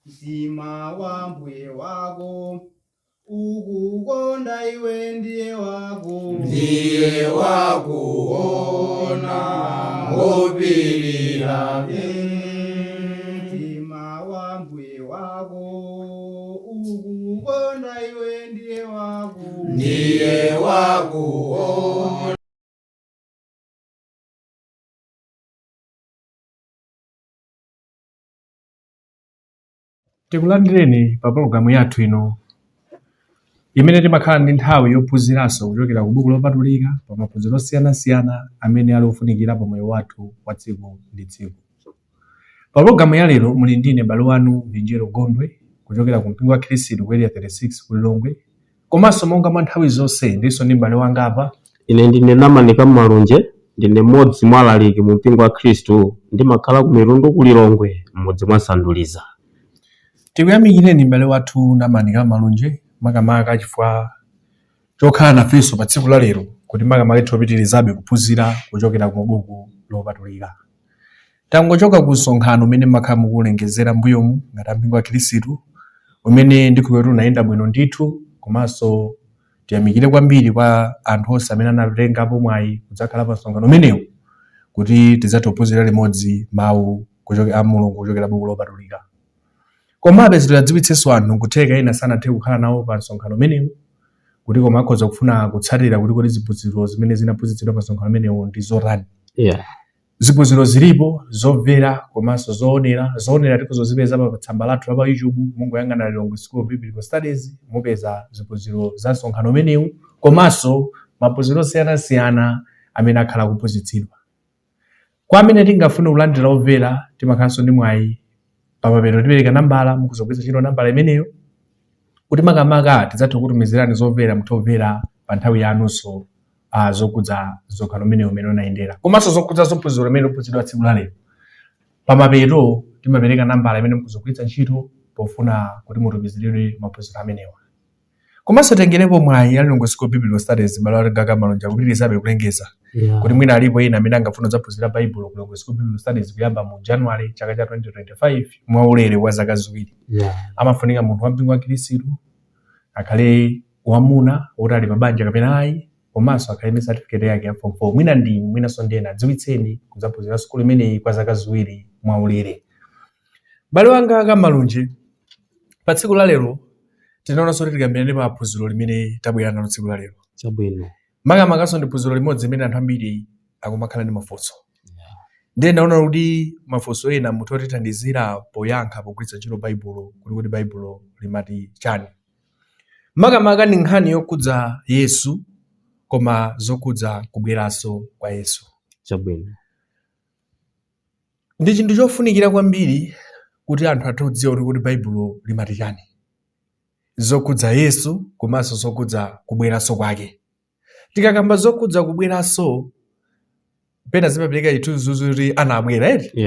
mtima wa mbuye wako ukukonda iwe ndiye wakuona ngopirira mtima wa mbuye wako ukukonda iwe ndiye wakuona. Tikulandireni pa pologalamu yathu ino imene timakhala ndi nthawi yophunziranso kuchokera ku buku lopatulika pa maphunziro osiyanasiyana amene ali ofunikira pa moyo wathu wa tsiku ndi tsiku. Pa pologalamu ya lero muli ndine m'bale wanu Vinjero Gondwe kuchokera ku mpingo wa Khristu ku area 36 ku Lilongwe, komanso monga mwa nthawi zonse ndinso ndi m'bale wanga apa. Ine ndine Namani Kammalunje, ndine mmodzi mwa alaliki mu mpingo wa Khristu, ndimakhala ku Mirundu ku Lilongwe, mmodzi mwa Sanduliza. Tikuyamikireni m'bale wathu Namani Kammalunje makamaka chifukwa chokhala nafenso pa tsiku la lero kuti makamaka tipitirizabe kuphunzira kuchokera ku buku lopatulika. Tangochoka ku msonkhano umene makhala mukulengezera mbuyomu ngati mpingo wa Khristu umene ndikuti unayenda bwino ndithu, komanso tiyamikire kwambiri kwa anthu onse amene anatengapo mwayi kudzakhala pa msonkhano umenewu kuti tidzatophunzira limodzi mawu a Mulungu kuchokera buku lopatulika. Komabe tidziwitsenso anthu kutheka ena sanathe kukhala nawo pa msonkhano umenewu kuti koma akhoza kufuna kutsatira kuti kodi ziphunzitso zimene zinaphunzitsidwa pa msonkhano umenewu ndi zotani. Ziphunzitso zilipo zomvera komanso zoonera tikuzozipeza pa tsamba lathu la pa YouTube, mungoyang'ana Lilongwe School of Biblical Studies mupeza ziphunzitso za msonkhano umenewu komanso maphunziro osiyanasiyana amene akhala kuphunzitsidwa. Kwa amene tingafune kulandira omvera timakhalanso ndi mwayi pamapeto tipereka nambala, mukuzogwiritsa ntchito nambala imeneyo kuti makamaka tidzathe kutumizirani zomvera mutomvera pa nthawi yanunso zokudza msonkhano umenewu umene unayendera, komanso zokudza zophunziro imene uphunzidwa tsiku la lero. Pamapeto timapereka nambala imene mukuzogwiritsa ntchito pofuna kuti mutumiziridwe maphunziro amenewa. Komanso tengerepo mwayi ya Lilongwe School of Biblical Studies m'bale wanga Kammalunje kupitirizabe kulengeza kuti mwina alipo ena amene angafuna kuphunzira Baibulo ku Lilongwe School of Biblical Studies kuyamba mu January chaka cha 2025 mwa ulere wa zaka ziwiri. Amafunika munthu wa mpingo wa Khristu, akhale wamuna woti ali mabanja kapena ayi, komanso akhale ndi certificate yake ya form 4. Mwina ndi mwinanso ndena dziwitseni kudzaphunzira skulu imeneyi kwa zaka ziwiri mwa ulere. M'bale wanga Kammalunje, pa tsiku la lero tinaonanso kuti tikambirane pa phunziro limene tabwera nalo tsiku la lero. Chabwino. Makamakaso ndi phunziro limodzi limene anthu ambiri akumakhala ndi mafunso. Ndiye ndaona kuti mafunso ena mutha kutithandizira poyankha pogwiritsa ntchito Baibulo kuti Baibulo limati chani. Makamaka ndi nkhani yokudza Yesu koma zokudza kubweranso kwa Yesu. Chabwino. Ndi chinthu chofunikira kwambiri kuti anthu athe kudziwa kuti Baibulo limati chani. Zokudza Yesu komanso zokudza kubweranso kwake. Tikakamba zokudza kubweranso pena zimapereka chithunzi kuti anabwera eti.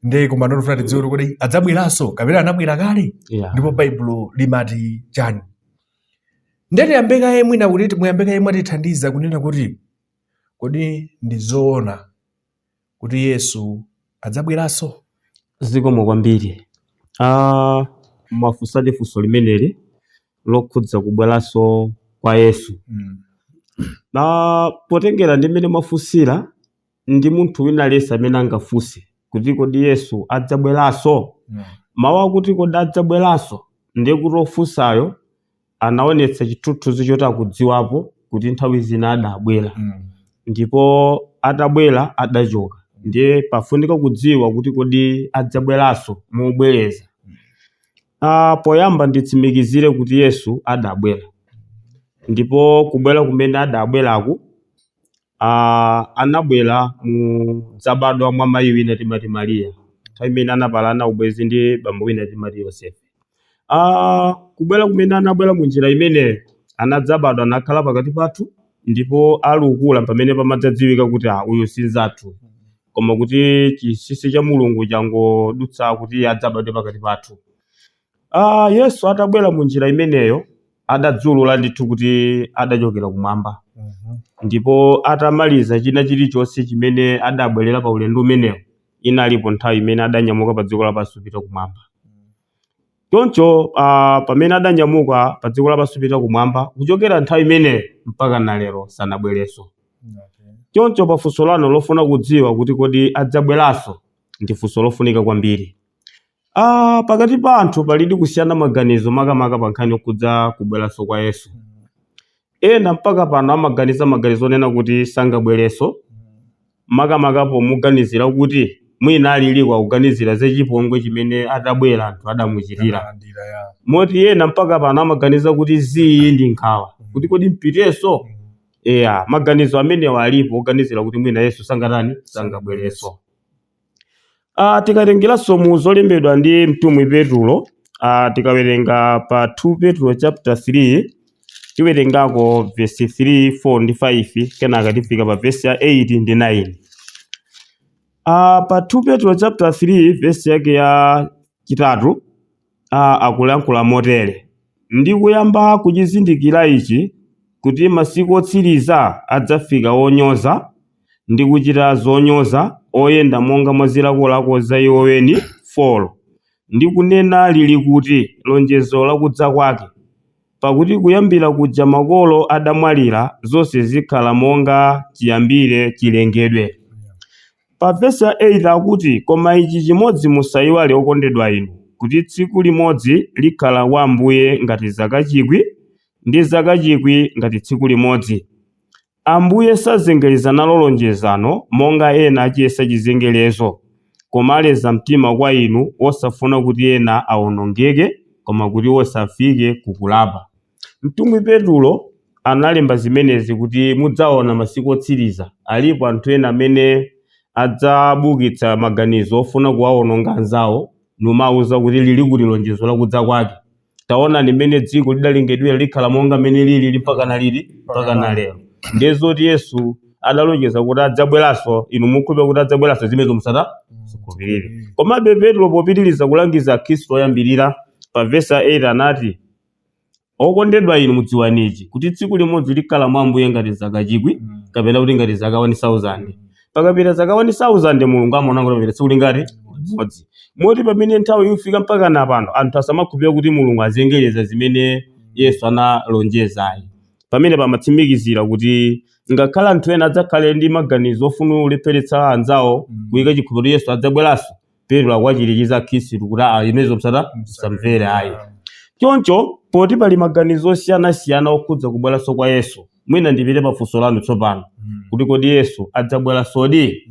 Ndiye koma ndofuna tidziwe kuti adzabweranso kapena anabwera kale. Ndipo Baibulo limati chani. Ndiye tiyambeka yemwe mwina kuti muyambeka yemwe atithandiza kunena kuti kodi ndizoona kuti Yesu adzabweranso. Zikomo kwambiri. Mafunso funso limeneli lokhudza kubweranso kwa Yesu. Potengera ndi mmene mafunsira ndi munthu wina aliyense amene angafunse kuti kodi Yesu adzabweranso. Mawu akuti kodi adzabweranso ndiye kuti ofunsayo anaonetsa chithunzi choti akudziwapo kuti nthawi zina adabwera. Ndipo atabwera adachoka. Ndiye pafunika kudziwa kuti kodi adzabweranso mobwereza. Poyamba nditsimikizire kuti Yesu adabwera. Ndipo kubwera kumene adabweraku anabwera mu dzabadwa mwa mayi wina timati Mariya. Nthawi imene anapalana ubwenzi ndi bambo wina timati Yosefe. Kubwera kumene anabwera mu njira imeneyo anadzabadwa anakhala pakati pathu, ndipo alukula pamene pamadzadziwika kuti uyu sinzathu, koma kuti chinsinsi cha Mulungu changodutsa kuti adzabadwe pakati pathu. Yesu atabwera mu njira imeneyo adadzulula ndithu kuti adachokera kumwamba. Ndipo atamaliza china chilichonse chimene adabwerera pa ulendo umenewo, inalipo nthawi imene adanyamuka pa dziko lapansi kupita kumwamba. Choncho pamene adanyamuka pa dziko lapansi kupita kumwamba, kuchokera nthawi imeneyo mpaka nalero sanabwerenso. Choncho pafunso lanu lofuna kudziwa kuti kodi adzabweranso ndi funso lofunika kwambiri. Pakati pa anthu palidi kusiyana maganizo makamaka pa nkhani yokudza kubweranso kwa Yesu. Ena mpaka pano amaganiza maganizo onena kuti sangabwerenso, makamaka pomuganizira kuti mwina aliliko akuganizira za chipongwe chimene atabwera anthu adamuchitira. Moti ena mpaka pano amaganiza kuti ziyi ndi nkhawa, kuti kodi mpitenso. Maganizo amenewa alipo oganizira kuti mwina Yesu sangabwerenso. Tikawerengeranso mu zolembedwa ndi mtumwi Petro, tikawerenga pa 2 Petro chapter 3, tiwerengako verse 3, 4 ndi 5, kenaka tifika pa verse ya 8 ndi 9. Pa 2 Petro chapter 3 verse yake ya chitatu, akulankhula motere: ndi kuyamba kuchizindikira ichi, kuti masiku otsiriza adzafika onyoza ndi kuchita zonyoza, oyenda monga mwa zilakolako za iwo weni folo, ndi kunena lili kuti lonjezo lakudza kwake. Pakuti kuyambira kuja makolo adamwalira, zonse zikhala monga chiyambire chilengedwe. Pa verse 8 akuti, koma ichi chimodzi musayiwale okondedwa inu, kuti tsiku limodzi likhala kwa Ambuye ngati zaka 1,000, ndi zaka 1,000 ngati tsiku limodzi. Ambuye sazengereza nalo lonjezano monga ena achiyesa chizengelezo, koma aleza mtima kwa inu, osafuna kuti ena awonongeke, koma kuti osafike kukulapa. Mtumwi Petro analemba zimenezi kuti mudzaona masiku otsiriza alipo anthu ena amene adzabukitsa maganizo ofuna kuwawononga anzawo, numauza kuti lili kuti lonjezo lakudza kwake. Taona nimene dziko lidalengedwera likhala monga mene lili mpaka nalero. Ndezoti Yesu adalonjeza kuti adzabweranso, inu mukhulupirira kuti adzabweranso, zimenezo musakhulupirire. Komabe Petro popitiriza kulangiza Khristu oyambirira, pa verse 8 anati, okondedwa inu mudziwani ichi, kuti tsiku limodzi likhala mwa Ambuye ngati zaka 1,000, kapena kuti ngati zaka 1,000. Pakapita zaka 1,000 Mulungu amaona kuti papita tsiku lingati limodzi. Moti pamene nthawi ifika mpaka napano anthu asamakhulupirira kuti Mulungu azengereza zimene Yesu analonjezayi. Pamene pamatsimikizira kuti ngakhala anthu ena adzakhale ndi maganizo ofuna ulepheretsa anzawo kuyika chikhulupiriro Yesu adzabweranso, Petro akuwachirikiza Khristu kuti imenezo musamvere ayi. Choncho poti pali maganizo osiyanasiyana okhudza kubweranso kwa Yesu, mwina ndipite pafunso lanu tsopano kuti kodi Yesu adzabweranso di?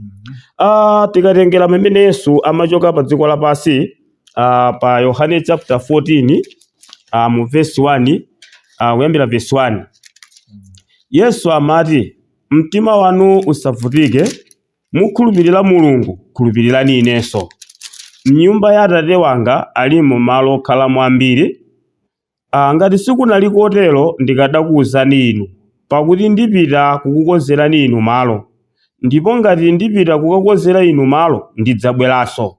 Tikatengera mmene Yesu amachoka pa dziko lapansi, pa Yohane chapter 14 mu verse 1, kuyambira verse 1, Yesu amati, mtima wanu usavutike, mukhulupirira Mulungu, khulupirirani inenso. M'nyumba ya Atate wanga alimo malo okhalamo ambiri. Ngati sikunali kotero ndikadakuwuzani inu, pakuti ndipita kukukonzerani inu malo. Ndipo ngati ndipita kukakonzera inu malo, ndidzabweranso,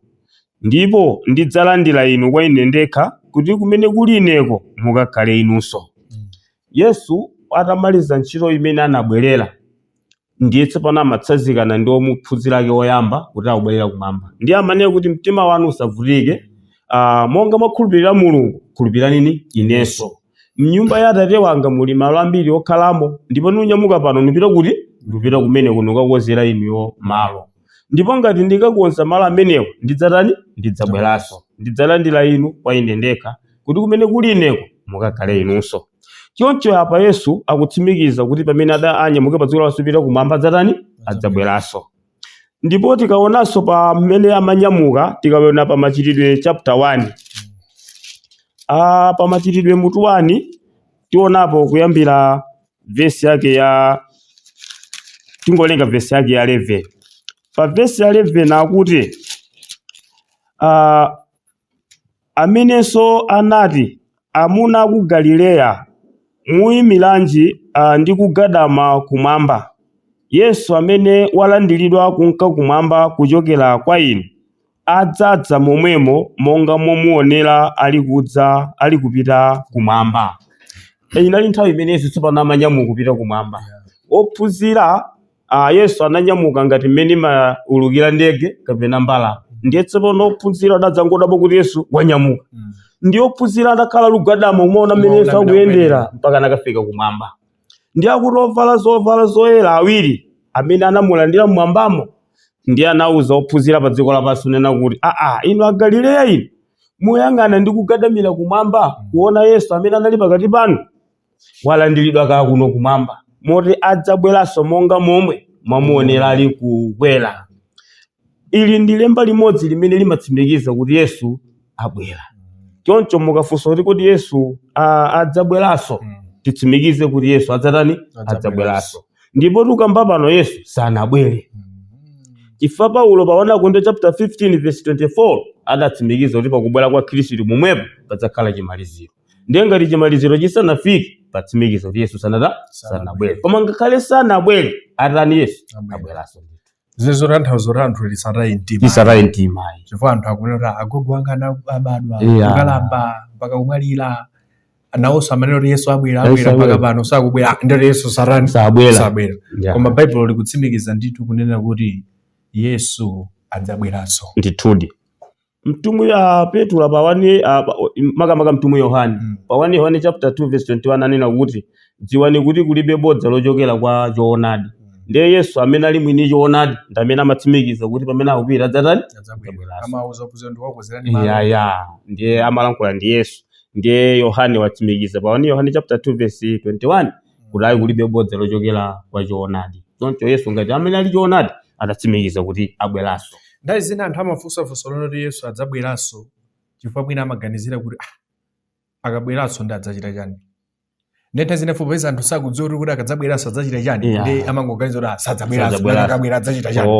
ndipo ndidzalandira inu kwa ine ndekha, kuti kumene kuli ineko mukakhale inunso. Yesu atamaliza ntchito imene anabwerera, ndiye tsopano amatsanzikana ndi omuphunzira ake oyamba kuti akubwerera kumwamba. Ndiye amanena kuti mtima wanu usavutike, monga mwakhulupirira Mulungu, khulupirirani inenso. M'nyumba ya Atate wanga muli malo ambiri okhalamo, ndipo nunyamuka pano ndipita kuti ndipita kumene kukakonzera inuyo malo. Ndipo ngati ndikakonza malo amenewo, ndidzabweranso, ndidzalandira inu kwa ine ndekha, kuti kumene kuli ineko mukakhale inunso. Choncho apa Yesu akutsimikiza kuti pamene anyamuka pa dziko lapansi kupita kumwamba adzabweranso. Ndipo tikaonanso pa mmene amanyamuka, tikaona pa Machitidwe chapter 1. Pa Machitidwe mutu 1 tionapo kuyambira verse yake ya, tingolenga verse yake ya 11. Pa verse ya 11 akuti, amenenso anati, amuna ku Galileya muyimiranji ndi kugadama kumwamba. Yesu amene walandiridwa kunka kumwamba kuchokera kwa inu, adzadza momwemo monga momuonera ali kupita kumwamba. Inali nthawi imene Yesu tsopano amanyamuka kupita kumwamba. Ophunzira Yesu ananyamuka ngati mmene maulukira ndege kapena mbala. Ndiye tsopano ophunzira adadzangodapo kuti Yesu wanyamuka. ndi ophunzira adakhala lugadamo umaona mmene Yesu akuyendera mpaka anakafika kumwamba. Ndi akuti ovala zovala zoyera awiri amene anamulandira mmwambamo ndi anauza ophunzira pa dziko lapansi nena kuti inu Agalileya inu muyang'ana ndi kugadamira kumwamba kuona Yesu amene anali pakati panu walandiridwa kale kuno kumwamba moti adzabweranso monga momwe mwamuonera ali kukwera. Ili ndi lemba limodzi limene limatsimikiza kuti Yesu abwera. Choncho mukafunsa kuti kodi Yesu adzabweranso, titsimikize kuti Yesu adzabweranso. Ndipo tukamba pano Yesu sanabwere. Chifukwa Paulo pa 1 Korinto chapter 15 verse 24 adatsimikiza kuti pakubwera kwa Khristu momwepo padzakhala chimaliziro. Ndiye ngati chimaliziro chisanafike patsimikiza kuti Yesu sanabwere. Koma ngakhale sanabwere atani Yesu abweranso. Zizo tanthauzo anthu lisarayi mtima. Chifukwa anthu akunena agogo anga abadwa kukalamba mpaka kumwalira nawonso amanena kuti Yesu abwera mpaka pano sakubwera ndi Yesu sabwera. Koma Baibulo likutsimikiza ndithu kunena kuti Yesu adzabweranso. Ndithudi. Mtumwi Petro pa 1 makamaka mtumwi Yohane pa 1 Yohane chapter 2 verse 21 anena kuti dziwani kuti kulibe bodza lochokera kwa choonadi. Ndiye Yesu amene ali mwini choonadi ndi amene amatsimikiza kuti pamene akubwera adzabweranso. Ndiye amalankhula ndi Yesu. Ndiye Yohane watsimikiza pa 1 Yohane chapter 2 verse 21 kuti ali kulibe bodza lochokera kwa choonadi. Choncho Yesu ngati amene ali choonadi adatsimikiza kuti abweranso. Ndayi zina anthu amafunsafunsa lero kuti Yesu adzabweranso chifukwa mwina amaganizira kuti akabweranso ndi adzachita chani. Ndetha zina fupa anthu sakudziwa kuti akadzabweranso adzachita chani. Ndi amangoganiza kuti sadzabweranso akabwera adzachita chani.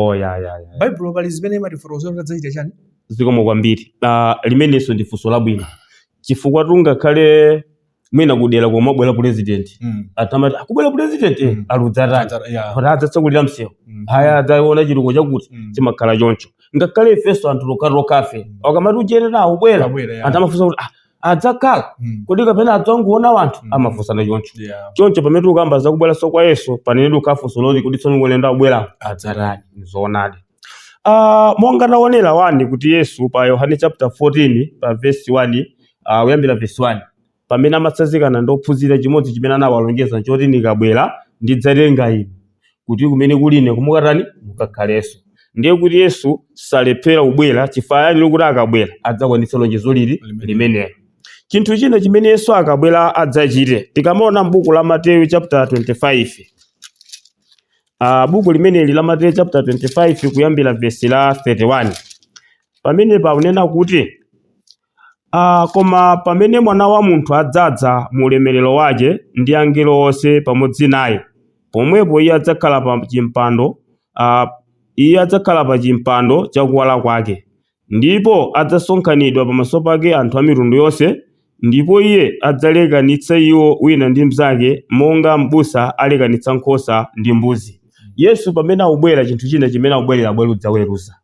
Baibulo pali zimene imatifotokozera kuti adzachita chani. Zikomo kwambiri. Limenenso ndi funso labwino. Chifukwa tungakhale mwina kudera koma bwera president. Atamati akubwera president aludzatani. Kuti adzatsakulira msewu. Haya adzaona chituko chakuti chimakhala choncho. Ngakhale ifeso anthu lokafe akamati ujenera akubwera anthu amafunsa kuti adzakhala kodi kapena adzangoona wanthu amafunsana choncho. Choncho pamene ukamba zakubweranso kwa Yesu panene ukafunsa loti kuti tsono ngolenda kubwera adzatani zoonadi. Monga taonera wani kuti Yesu pa Yohane chapter 14 pa verse 1 kuyambira verse 1 pamene amatsazikana ndi ophunzira chimodzi chimene anawalonjeza choti nikabwera ndidzatenga inu kuti kumene kuline kumukatani mukakhalenso. Ndiye kuti Yesu salephera kubwera chifukwa ali kuti akabwera adzakwanitsa lonjezo limenelo. Chinthu china chimene Yesu akabwera adzachite tikamaona m'buku la Mateyu chapter 25. Buku limeneli la Mateyu chapter 25 kuyambira verse la 31 pamene pakunena kuti koma pamene mwana wa munthu adzadza mu ulemerero wake ndi angelo onse pamodzi naye pomwepo iye adzakhala pa chimpando chakuwala kwake ndipo adzasonkhanidwa pamaso pake anthu a mitundu yonse ndipo iye adzalekanitsa iwo wina ndi mnzake monga m'busa alekanitsa nkhosa ndi mbuzi. Yesu pamene akubwera chinthu china chimene akubwerera abwera kudzaweruza.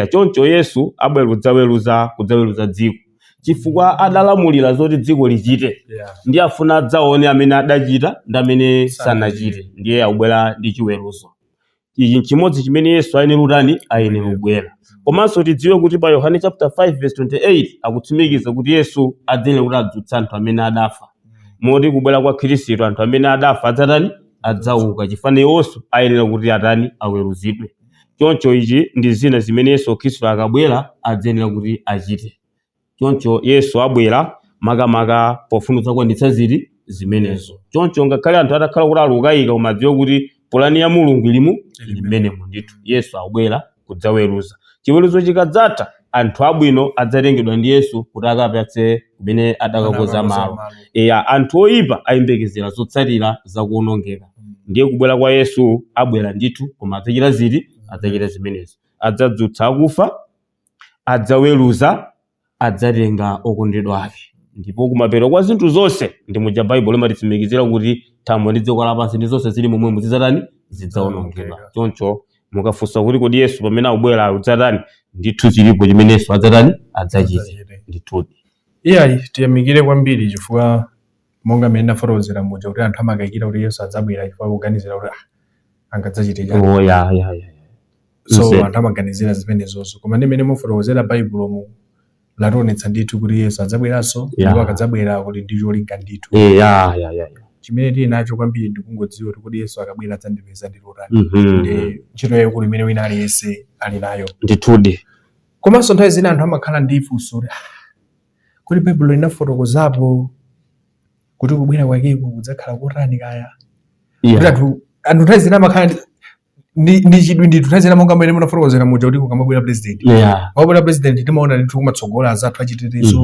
Choncho Yesu abwera kudzaweruza dziko chifukwa adalamulira zoti dziko lichite. Ndiye afuna adzaone amene adachita ndi amene sanachite. Ndiye akubwera ndi chiweruzo. Ichi chimodzi chimene Yesu ayenera kubwera. Komanso tidziwe kuti pa Yohane chapter 5 verse 28 akutsimikiza kuti Yesu adzene kuti adzutsa anthu amene adafa. Moti kubwera kwa Khristu anthu amene adafa adzauka chifukwa Yesu ayenera kuti aweruzidwe. Choncho ichi ndi zina zimene Yesu Khristu akabwera adzenera kuti achite. Choncho Yesu abwera makamaka pofunitsa kukwaniritsa zimenezo. Choncho ngakhale anthu atakhala kuti alukayika umadziwa kuti polani ya Mulungu ilimenemo ndithu. Yesu abwera kudzaweruza. Chiweruzo chikadzatha anthu abwino adzatengedwa ndi Yesu kuti akapatse kumene adakakonza malo. Anthu oyipa ayembekezera zotsatira zakuonongeka. Ndiye kubwera kwa Yesu abwera ndithu koma adzachita zimenezo. Adzadzutsa akufa, adzaweruza, adzatenga okondedwa ake. Ndipo kumapeto kwa zinthu zonse ndi muja Baibulo limatitsimikizira kuti thambo ndi dziko lapansi ndi zonse zili momwe zidzaonongedwa. Choncho mukafunsa kuti kodi Yesu pamene akubwera adzatani ndithu chilipo chimene Yesu adzachita ndithudi. Tiyamikire kwambiri chifukwa monga mmene ndafotokozera muja kuti anthu amakayikira kuti Yesu adzabwera chifukwa kuganizira kuti angadzachite chani. So anthu amaganizira zimenezonso koma ndi mmene mufotokozera Baibulo lationetsa ndithu kuti Yesu adzabweranso ndipo akadzabwera kuti ndi cholinga ndithu. Chimene tili nacho kwambiri ndikungodziwa kuti Yesu akabwera adzandipeza ndi lotani. Ndi ntchito yayikulu imene wina aliyense ali nayo ndithudi. Komanso nthawi zina anthu amakhala ndi funso kuti Baibulo linafotokozapo kuti kubwera kwakeko kudzakhala kotani kaya. Anthu nthawi zina amakhala ndi chidwi ndithu, nthawi zina monga mmene munafotokozera muja kuti kukamabwera president. Wabwera president timaona ndithu kumatsogola azathu achitetezo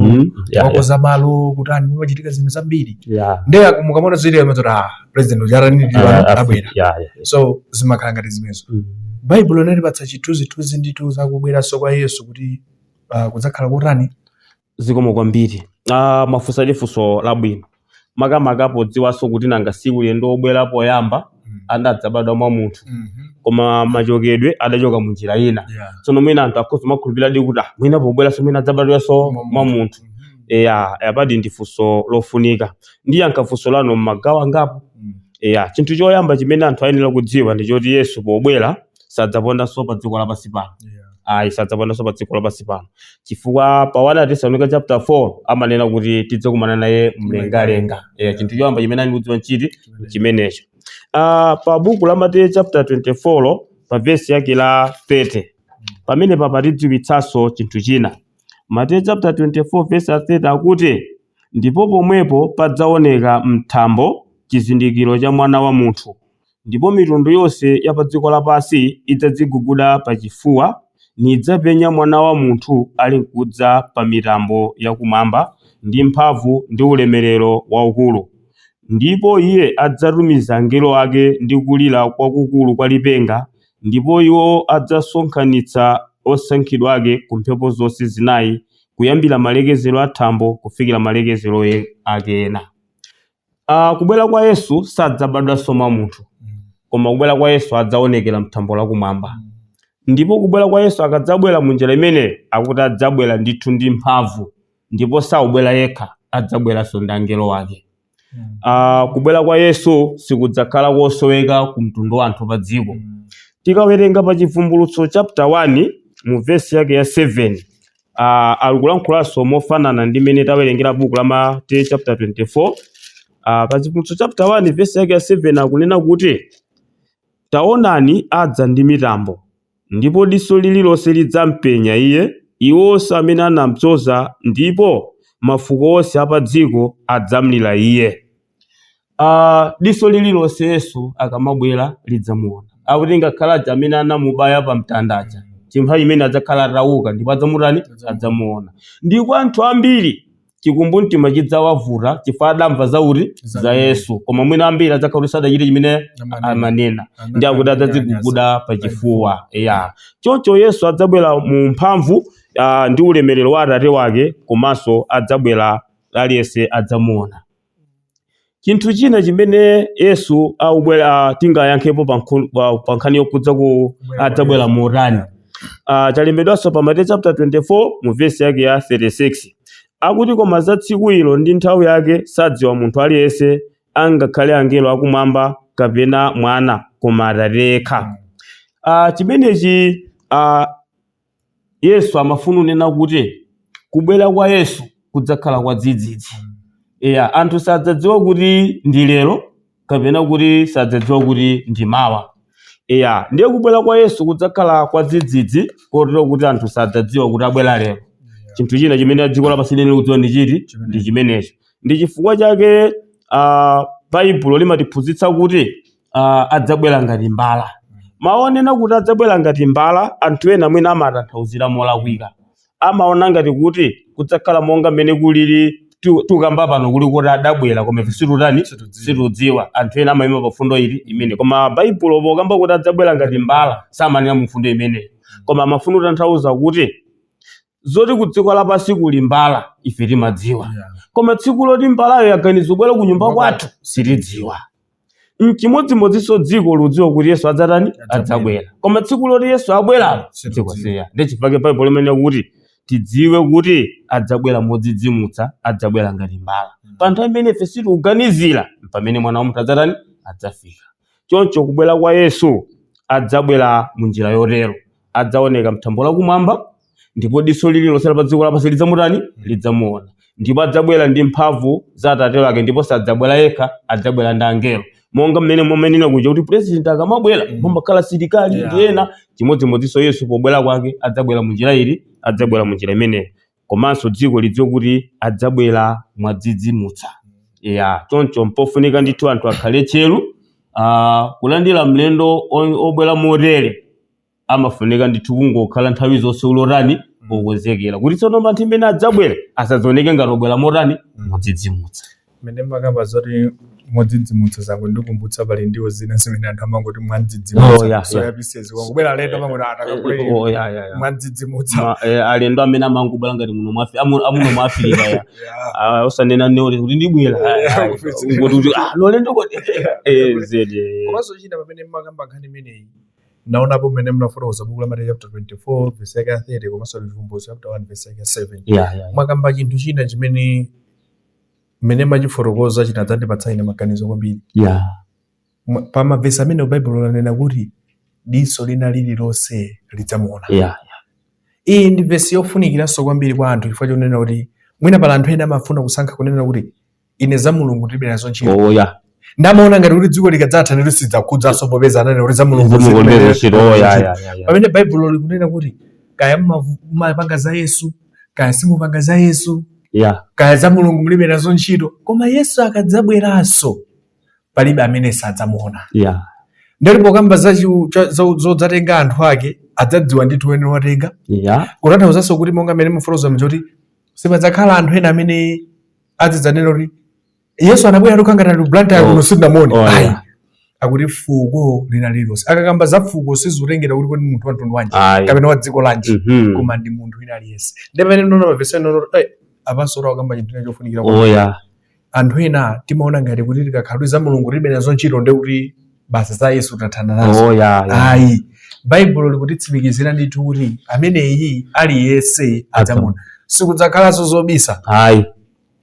wakoza malo kuti anthu amachitika zinthu zambiri. Ndiye mukamona zilile amazoti president ujarani ndi abwera. So zimakhala ngati zimenezo. Baibulo linatipatsa chithunzithunzi ndithu zakubweranso kwa Yesu kuti kudzakhala kotani. Zikomo kwambiri. Mafunso lifunso labwino. Makamaka podziwanso kuti nanga siku lendo obwera poyamba anadzabadwa mwa munthu. Koma machokedwe adachoka munjira ina. Tsono mwina anthu akhoza makhulupirira kuti mwina pobweranso mwina adzabadwanso mwa munthu. Apadi ndi funso lofunika. Ndiye ankafunso lano m'magawo angapo. Chinthu choyamba chimene anthu ayenera kudziwa ndi choti Yesu pobwera sadzapondanso pa dziko lapansi pano. Sadzapondanso pa dziko lapansi pano. Chifukwa pa 1 Tesalonika chapter 4 amanena kuti tidzakumana naye mlengalenga. Chinthu choyamba chimene ndikudziwa nchiti chimenecho. Pa buku la Mateyu chapter 24 pa verse yake la 30 pamene papatidziwitsanso chinthu china. Mateyu chapter 24 verse 30 akuti ndipo pomwepo padzaoneka mthambo chizindikiro cha mwana wa munthu, ndipo mitundu yonse ya pa dziko lapansi idzadziguguda pa chifuwa nidzapenya mwana wa munthu ali nkudza pa mitambo yakumwamba ndi mphamvu ndi ulemerero waukulu. Ndipo iye adzatumiza angelo ake ndi kulira kwakukulu kwa lipenga, ndipo iwo adzasonkhanitsa osankhidwa ake ku mphepo zonse zinayi, kuyambira malekezero athambo kufikira malekezero ake ena. Kubwera kwa Yesu sadzabadwanso mwa munthu, koma kubwera kwa Yesu adzaonekera mthambo lakumwamba. Ndipo kubwera kwa Yesu akadzabwera munjira imene akuti adzabwera ndithu ndi mphamvu, ndipo saubwera yekha, adzabweranso ndi angelo wake. Kubwera kwa Yesu sikudzakhala kosoweka ku mtundu wa anthu pa dziko. Tikawerenga pa Chivumbulutso chapter 1 mu verse yake ya 7 alikulankhulaso mofanana ndi mene tawerengera buku la Mateyu chapter 24. Pa Chivumbulutso chapter 1 verse yake ya 7 akunena kuti taonani adza ndi mitambo, ndipo diso lililonse lidzampenya iye, iwonse amene anamudzoza, ndipo mafuko onse apa dziko adzamlira iye. Diso lililonse Yesu akamabwera lidzamuona. Akuti ngakhale amene anamubaya pa mtandaja chinthu imene adzakhala atauka ndipo adzamutani adzamuona. Ndipo anthu ambiri chikumbumtima chidzawavuta chifukwa adamva za Yesu, koma mwina ambiri adzakhala sadachite chimene amanena, ndi akuti adzadziguguda pa chifuwa. Choncho Yesu adzabwera mu mphamvu ndi ulemerero wa Atate wake, komanso adzabwera aliyense adzamuona. Chinthu china chimene Yesu tingayankhepo pa nkhani yokudza ku adzabwera motani chalembedwanso pa Mateyu chapter 24 mu verse yake ya 36. Akuti koma za tsiku ilo ndi nthawi yake sadziwa munthu aliyense, angakhale angelo akumwamba kapena mwana, koma Atate yekha. Chimenechi Yesu amafuna kunena kuti kubwera kwa Yesu kudzakhala kwa dzidzidzi. Anthu sadzadziwa kuti ndi lero kapena kuti sadzadziwa kuti ndi mawa. Ndiye kubwera kwa Yesu kudzakhala kwa dzidzidzi kotero kuti anthu sadzadziwa kuti abwera lero. Chinthu china chimene dziko lapansi lino likudziwa ndi chiti ndi chimenecho. Ndi chifukwa chake Baibulo limatiphunzitsa kuti adzabwera ngati mbala. Maonena kuti adzabwera ngati mbala, anthu ena mwina amatanthauzira molakwika. Amaona ngati kuti kudzakhala monga mmene kulili tukamba pano kuli kuti adabwera koma situdziwa. Anthu ena amayima pa fundo imene, koma Baibulo pokamba kuti adzabwera ngati mbala samanena mu fundo imene, koma amafuna kutanthauza kuti zoti ku dziko lapansi kuli mbala ife timadziwa, koma tsiku loti mbalayo yaganiza kubwera ku nyumba kwathu sitidziwa. Chimodzimodzinso dziko ludziwa kuti Yesu adzabwera, koma tsiku loti Yesu abwera sidziwa. Ndi chifukwa Baibulo limene kuti tidziwe kuti adzabwera modzidzimutsa, adzabwera ngati mbala. Pa nthawi imene ife sitikuganizira pamene mwana wa munthu adzafika. Choncho kubwera kwa Yesu adzabwera munjira yotero, adzaoneka mthambo lakumwamba, ndipo diso lililonse la pa dziko lapansi lidzamutani lidzamuona, ndipo adzabwera ndi mphamvu za Atate wake, ndipo sadzabwera yekha, adzabwera ndi angelo. Monga mmene mumanena kuja kuti president akamabwera mumakhala asilikali ndi ena, chimodzimodzinso Yesu pobwera kwake adzabwera munjira ili, adzabwera munjira imeneyo. Komanso dziko lidziwe kuti adzabwera mwadzidzimutsa. Choncho mpofunika ndithu anthu akhale tcheru, kulandira mlendo obwera motere amafunika ndithu kungokhala nthawi zonse ulorani okonzekera kuti tsono anthu amene adzabwera asadzioneke ngati obwera morani modzidzimutsa. Mene makamba zoti modzidzimutsa zangu ndikumbutsa pali ndiwo zina zimene anthu amangoti mwadzidzimutsa. So yapisezi wangubwera alendo amangoti atakabwera mwadzidzimutsa. Alendo amene amangubwera ngati muno mu Afrika ya osanena noti kuti ndibwera kuti lolendo kodi zede. Komanso china pamene makamba nkhani imeneyi naonapo mmene mnafotokoza buku la Mateyu chapter 24 verse 30 komanso Chivumbulutso chapter 1 verse 7. Makamba chinthu china chimene mmene machifotokoza chinadzandipatsa ine maganizo kwambiri. Pa mavesi amene Baibulo lanena kuti diso lina lililonse lidzamuona. Iyi ndi vesi yofunikiranso kwambiri kwa anthu chifukwa chonena kuti mwina pala anthu ena amafuna kusankha kunena kuti ine za Mulungu ndilibe nazo ntchito. Ndamaona ngati kuti dziko likadzatha ndilo sidzakhudzaso popeza anene kuti za Mulungu pamene Baibulo likunena kuti kaya mumapanga za Yesu kaya simupanga za Yesu kaya za Mulungu mulibe nazo ntchito, koma Yesu akadzabweranso palibe amene sadzamuona. Ndipo kamba zodzatenga anthu ake adzadziwa ndithu wene watenga. Kutanthauzaso kuti monga mmene mufotokoza mjoti sipadzakhala anthu ena amene azidzanena kuti Yesu anabwera tukangana Blantyre kuno sindamone. Akuti fuko lina lililonse. Akakamba za fuko sizitengera kuti kodi munthu wa mtundu wanji kapena wa dziko lanji, koma ndi munthu wina aliyense. Ndipo pamene ndinaona mavesi eno apasora akamba chinthu chofunikira kwa anthu ena timaona ngati kuti tikakhala za Mulungu libe nazo ntchito ndi kuti basi za Yesu tathana nazo. Baibulo likutitsimikizira ndithu kuti ameneyi aliyense adzamuona. Sikudzakhalanso zobisa.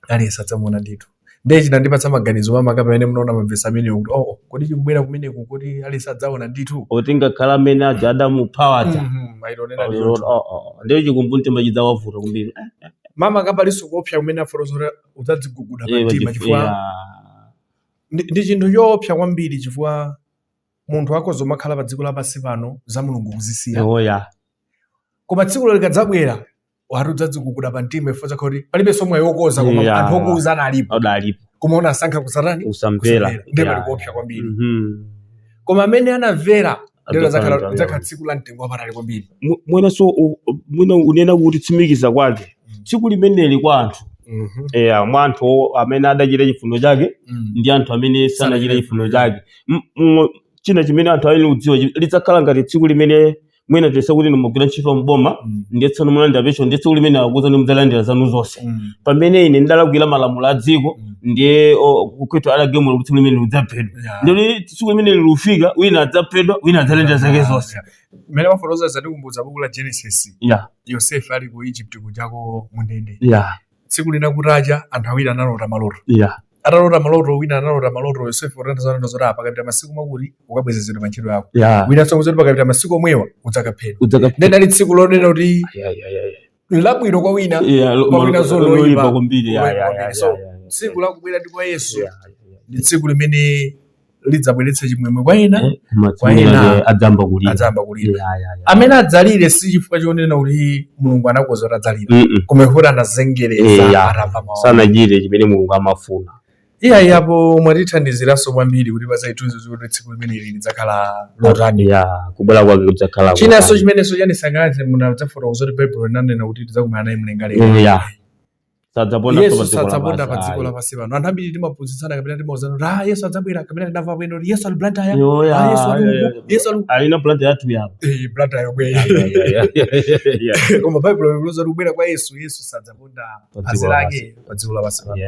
Aliyense adzamuona ndithu. Ndiye chinandipatsa maganizo amaka pamene munaona mavesi amene kuti kodi chikubwera kumeneku kuti aliyense adzaona ndithu. Oti ngakhala amene aja adamuphawata. Ndiye chikumbumtima chidzawavuta kumbiri. Mama kapaliso kuopsa kumene afotokoza udzadziguguda pamtima chifukwa ndi chinthu choopsa kwambiri chifukwa munthu akoza umakhala pa dziko lapansi pano za Mulungu kuzisiya. Koma tsiku likadzabwera wati udzadziguguda pamtima chifukwa chakuti palibe somwe yokoza koma anthu okuwuzana alipo. Koma una asankha kusatani usamvera. Ndiye pali kuopsa kwambiri. Koma amene anamvera ndilo zakhala tsiku la mtengo wapatali kwambiri. Mwina unena kuti tsimikiza kwake tsiku limeneli kwa anthu. Mwanthu amene adachita chifuniro chake ndi anthu amene sanachita chifuniro chake. China chimene anthu ali udziwa lidzakhala ngati tsiku limene mwina tese kuti nimugwira ntchito mboma ndiye tsano mulanda pesho ndiye tsiku limene akuza ni mudzalandira zanu zonse. Pamene ine ndalagwira malamulo a dziko ndiye kukwetwa alagemula kuti tsiku limene lidzaphedwa. Ndiye tsiku limene lilufika wina adzaphedwa wina adzalandira zake zonse. Mmene mafotokoza zatikumbutsa buku la Genesis. Yosefu ali ku Egypt kujako mundende. Tsiku lina kutacha anthu awiri analota maloto. Atalota maloto wina analota maloto Yosefu utanthauzana ndozota pakapita masiku makuti ukabwezezedwa pa ntchito yako. Wina songoza pakapita masiku omwewa udzakaphedwa. Ndena ali tsiku lonena kuti labwino kwa wina kwa wina zoloipa kwambiri. So tsiku lakubwera ndi kwa Yesu ndi tsiku limene lidzabweretsa chimwemwe kwa ena adzamba kulira. Amene adzalire si chifukwa chonena kuti Mulungu anakoza kuti adzalire, koma kuti anazengereza atamva mawu sanachite chimene Mulungu amafuna. Apo mwatithandiziranso kwambiri kuti pasaitunzi kuti tsiku limeneli lidzakhala lotani. Kubwera kwake kudzakhala. Chinanso chimenenso chanisangalatsa munadzafotokoza kuti Baibulo linanena kuti tidzakumana naye mlengalenga. Yesu sadzaponda pa dziko lapansi pano. Anthu ambiri timaphunzitsana kapena timauzana kuti Yesu adzabwera kapena tinamva bwino kuti Yesu ali Blantyre. Yesu alina Blantyre yathu yapo. Blantyre yobwera. Koma Baibulo likuloza kubwera kwa Yesu sadzaponda phazi lake pa dziko lapansi pano.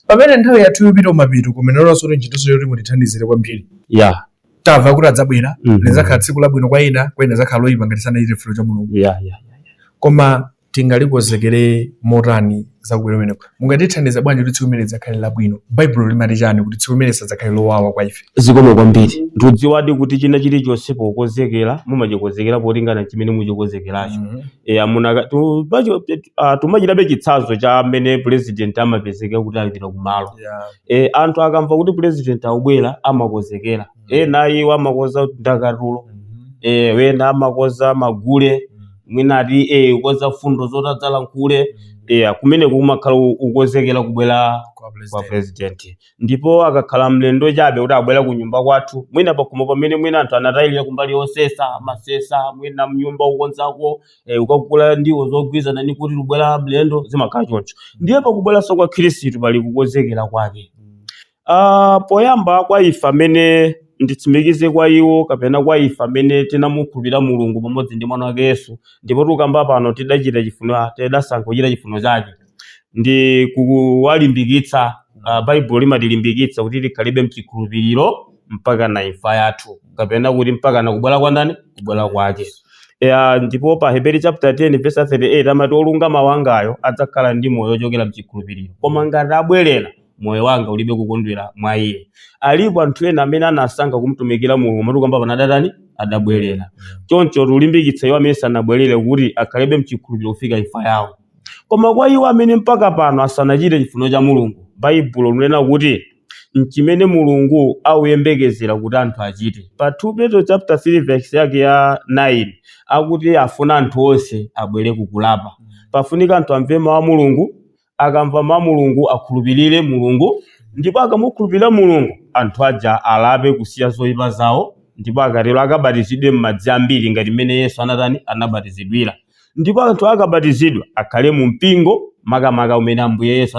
Pamene nthawi yathu yopita mapito kumenenanso kuti ntchito yoti mutithandizire kwambiri. Tamva kuti adzabwera lidzakhala tsiku labwino kwa ena zakhala loyipa ngati sanachite chifuniro cha Mulungu. Koma tingalikonzekere motani zakubwera kumeneko. Mungatithandiza bwanji kuti tsiku limene lizakhale labwino? Baibulo limati chani kuti tsiku limene lisadzakhale lowawa kwa ife? Zikomo kwambiri. Ndidziwadi kuti china chilichonse pokonzekera mumachikonzekera potingana chimene muchikonzekeracho. Amuna tumachitabe chitsanzo cha amene president amapezeka kuti alipira kumalo. Anthu akamva kuti president akubwera amakonzekera. Ena iwo amakonza ndakatulo. Wena amakonza magule. Mwina ati ukonza fundo zotadzala nkule. Kumene kumakhala ukonzekera kubwera kwa president. Ndipo akakhala mlendo chabe kuti abwera ku nyumba kwathu, mwina pakhomo pamene mwina anthu anatayilira kumbali yosesa masesa, mwina mnyumba ukonzako ukakula ndiwo zogwizana ni kuti lubwera mlendo zimakhala choncho. Ndiye pakubweranso kwa Khristu pali kukonzekera kwake. Poyamba kwa ife amene nditsimikize kwa iwo kapena kwa ife amene tinamukhulupirira Mulungu pamodzi ndi mwana wake Yesu, ndipo tukamba pano tidachita chifuniro, tidasankha kuchita chifuniro chake. Ndi kuwalimbikitsa, Baibulo limatilimbikitsa kuti tikhalibe mchikhulupiriro mpaka na imfa yathu, kapena kuti mpaka na kubwera kwa ndani? Kubwera kwake. Ndipo pa Hebrew chapter 10 verse 38 amati olungama wangayo adzakhala ndi moyo ochokera mchikhulupiriro. Koma ngati abwerera, moyo wanga ulibe kukondwera mwa iye. Alipo anthu ena amene anasankha kumtumikira Mulungu matu kamba panadani adabwerera. Choncho tulimbikitsa iwo amene sanabwerere kuti akhalebe mchikhulupiriro kufika imfa yawo. Koma kwa iwo amene mpaka pano asanachite chifuniro cha Mulungu, Baibulo linena kuti nchimene Mulungu auyembekezera kuti anthu achite. Pa 2 Petro chapter 3 verse yake ya 9 akuti afuna anthu onse abwere kukulapa. Pafunika anthu amve mawu a Mulungu, akamva mawu a Mulungu akhulupirire Mulungu, ndipo akamukhulupirira Mulungu anthu aja alape kusiya zoyipa zawo, ndipo akatero akabatizidwe m'madzi ambiri ngati mmene Yesu anabatizidwira. Ndipo anthu akabatizidwa akhale mu mpingo makamaka umene Ambuye Yesu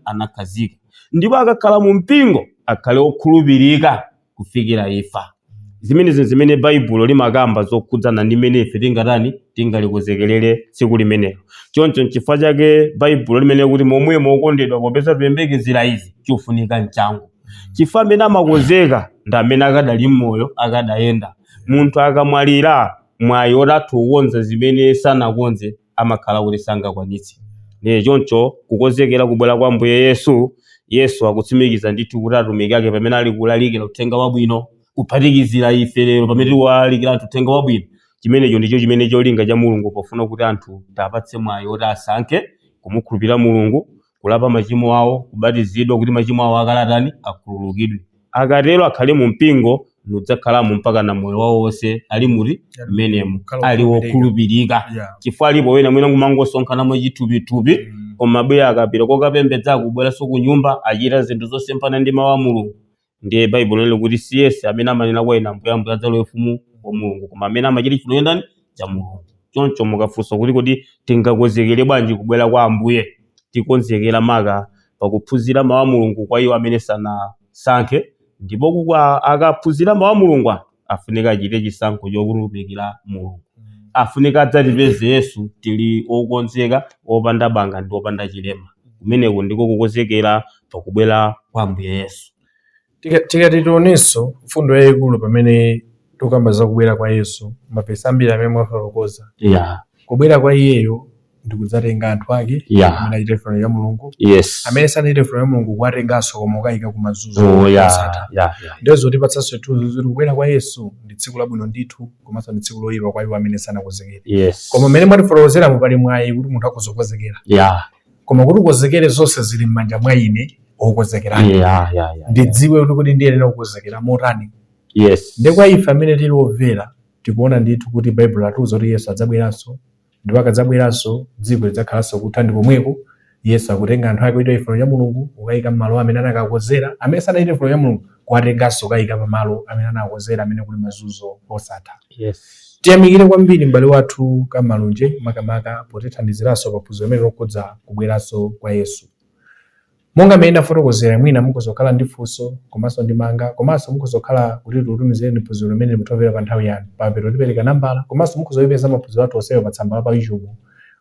anakhazika. Ndipo akakhala mu mpingo akhale okhulupirika kufikira imfa. Zimene Baibulo limakamba zokhudzana ndi mmene ife tingalikonzekerere tsiku limenelo. Choncho n'chifukwa chake Baibulo limene kuti momwe mokondedwa popeza tuyembekezera izi chofunika mchango. Chifukwa amene amakonzeka ndi amene akadali m'moyo akadayenda. Munthu akamwalira mwayi otatuwonza zimene sanakonze amakhala kuti sangakwanitse. Choncho kukonzekera kubwera kwa Ambuye Yesu akutsimikiza ndithu kuti atumiki ake pamene ali kulalikira uthenga wabwino, kuphatikizira ife lero pamene tiwalalikira uthenga wabwino. Chimenecho ndicho chimene cholinga cha Mulungu pofuna kuti anthu tapatse mwayi oti asankhe kumukhulupirira Mulungu, kulapa machimo awo, kubatizidwa kuti machimo awo akhululukidwe. Akatero akhale mu mpingo nudzakhalamo mpaka na moyo wawo wonse ali muri mmenemo, ali wokhulupirika. Chifukwa alipo wena mwina kumangosonkhanamo chithupithupi, koma bweya akapita kokapembedza kubweranso ku nyumba achita zinthu zosempana ndi mawu a Mulungu. Ndiye Baibulo lili kuti siyese amene amanena kwa ina Ambuye adzalowe ufumu wa Mulungu, koma amene amachita chifuniro cha Mulungu. Choncho mukafunsa kuti tingakonzekere bwanji kubwera kwa Ambuye, tikonzekera maka pakuphunzira mawu a Mulungu kwa iwo amene sanasankhe, ndipo akaphunzira mawu a Mulungu afunika achite chisankho chokutumikira Mulungu. Afunika adzatipeze Yesu tili okonzeka, opanda banga ndi opanda chilema. Kumeneko ndiko kukonzekera pakubwera kwa Ambuye Yesu. Tikati tionenso mfundo yayikulu pamene tukamba za kubwera kwa Yesu, mapesa ambiri amene mwafotokoza. Kubwera kwa iyeyo ndikudzatenga anthu ake amene achite chifuniro cha Mulungu, amene sanachite chifuniro cha Mulungu kuwatenganso koma kukayika kumazunzo. Ndizo zotipatsanso kuti kubwera kwa Yesu ndi tsiku labwino ndithu, komanso ndi tsiku loyipa kwa iwo amene sanakonzekere. Koma mmene mwatifotokozera pali mwayi kuti munthu akuzokonzekera. Koma kuti ukonzekere zonse zili m'manja mwa ine okonzekerani. Ndidziwe kuti ndiye lena kukonzekera motani. Ndi kwa ife amene tili omvera tikuona ndithu kuti Baibulo atiuza kuti Yesu adzabweranso, ndipo akadzabweranso dziko lidzakhalanso kutha, ndipo pomwepo Yesu akutenga anthu ake kuchita chifuniro cha Mulungu kukayika m'malo amene anakakonzera, amene sanachite chifuniro cha Mulungu kuwatenganso kukayika pamalo amene anakonzera amene kuli mazunzo osatha. Tiyamikire kwambiri m'bale wathu Kamalunje makamaka potithandiziranso paphunziro limene lokhudza kubweranso kwa Yesu. Monga mmene ndafotokozera, mwina mukuzokhala ndi funso komanso ndi manga, komanso mukuzokhala kuti titumizireni phunziro limene mutomvera pa nthawi yanu. Pamene tipereka nambala, komanso mukuzopeza maphunziro athu onsewo pa tsamba la pa YouTube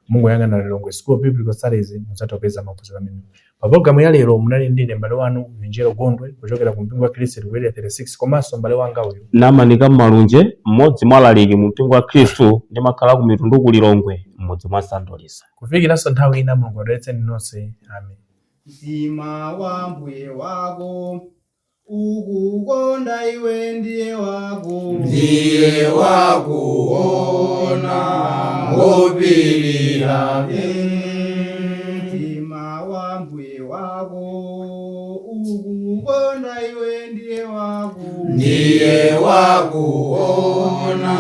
Mungu yanga na Lilongwe School of Biblical Studies muzatopeza maphunziro amene. Pa programu ya lero munali ndine mbale wanu Vinjero Gondwe kuchokera ku mpingo wa Khristu Area 36 komanso mbale wanga uyu Namanika Malunje mmodzi mwa alaliki mu mpingo wa Khristu ndimakhala ku mitundu ku Lilongwe mmodzi mwa Santolisa. Kufikiranso nthawi ina Mulungu adalitseni nonse. Amen. Mtima wa mbuye wako ukukonda iwe ndiye wakuona ngopirira. Mtima wa mbuye wako ukukonda iwe ndiye wakuona